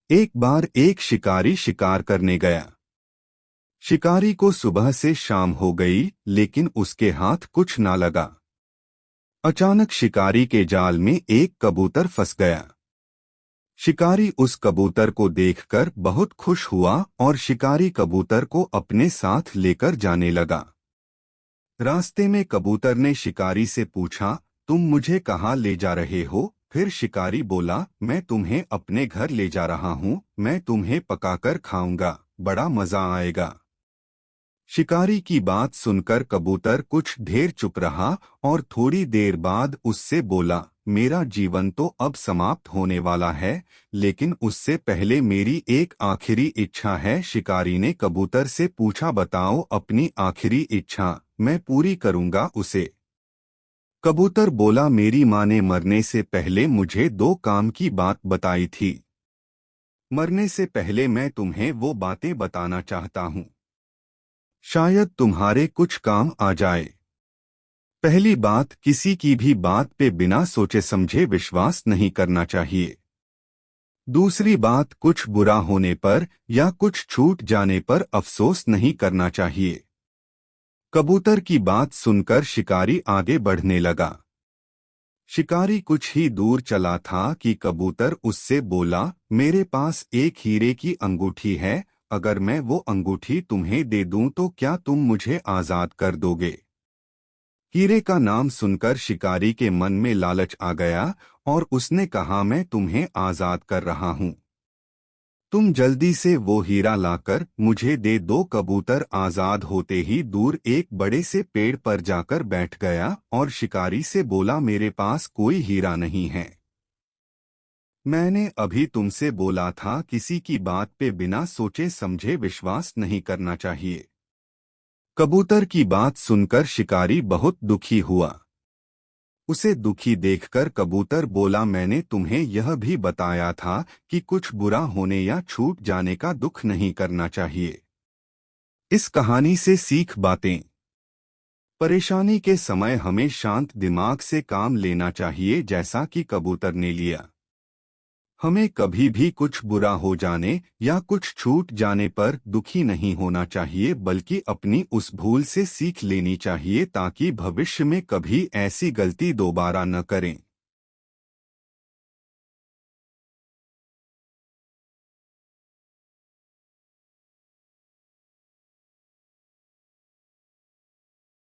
एक बार एक शिकारी शिकार करने गया। शिकारी को सुबह से शाम हो गई, लेकिन उसके हाथ कुछ ना लगा। अचानक शिकारी के जाल में एक कबूतर फंस गया। शिकारी उस कबूतर को देखकर बहुत खुश हुआ और शिकारी कबूतर को अपने साथ लेकर जाने लगा। रास्ते में कबूतर ने शिकारी से पूछा, तुम मुझे कहाँ ले जा रहे हो? फिर शिकारी बोला, मैं तुम्हें अपने घर ले जा रहा हूँ, मैं तुम्हें पकाकर खाऊंगा, बड़ा मजा आएगा। शिकारी की बात सुनकर कबूतर कुछ देर चुप रहा और थोड़ी देर बाद उससे बोला, मेरा जीवन तो अब समाप्त होने वाला है, लेकिन उससे पहले मेरी एक आखिरी इच्छा है। शिकारी ने कबूतर से पूछा, बताओ अपनी आखिरी इच्छा, मैं पूरी करूंगा उसे। कबूतर बोला, मेरी माँ ने मरने से पहले मुझे दो काम की बात बताई थी। मरने से पहले मैं तुम्हें वो बातें बताना चाहता हूँ, शायद तुम्हारे कुछ काम आ जाए। पहली बात, किसी की भी बात पे बिना सोचे समझे विश्वास नहीं करना चाहिए। दूसरी बात, कुछ बुरा होने पर या कुछ छूट जाने पर अफसोस नहीं करना चाहिए। कबूतर की बात सुनकर शिकारी आगे बढ़ने लगा। शिकारी कुछ ही दूर चला था कि कबूतर उससे बोला, मेरे पास एक हीरे की अंगूठी है, अगर मैं वो अंगूठी तुम्हें दे दूं तो क्या तुम मुझे आजाद कर दोगे? हीरे का नाम सुनकर शिकारी के मन में लालच आ गया और उसने कहा, मैं तुम्हें आजाद कर रहा हूं, तुम जल्दी से वो हीरा लाकर मुझे दे दो। कबूतर आजाद होते ही दूर एक बड़े से पेड़ पर जाकर बैठ गया और शिकारी से बोला, मेरे पास कोई हीरा नहीं है। मैंने अभी तुमसे बोला था किसी की बात पे बिना सोचे समझे विश्वास नहीं करना चाहिए। कबूतर की बात सुनकर शिकारी बहुत दुखी हुआ। उसे दुखी देखकर कबूतर बोला, मैंने तुम्हें यह भी बताया था कि कुछ बुरा होने या छूट जाने का दुख नहीं करना चाहिए। इस कहानी से सीख बातें। परेशानी के समय हमें शांत दिमाग से काम लेना चाहिए, जैसा कि कबूतर ने लिया। हमें कभी भी कुछ बुरा हो जाने या कुछ छूट जाने पर दुखी नहीं होना चाहिए, बल्कि अपनी उस भूल से सीख लेनी चाहिए ताकि भविष्य में कभी ऐसी गलती दोबारा न करें।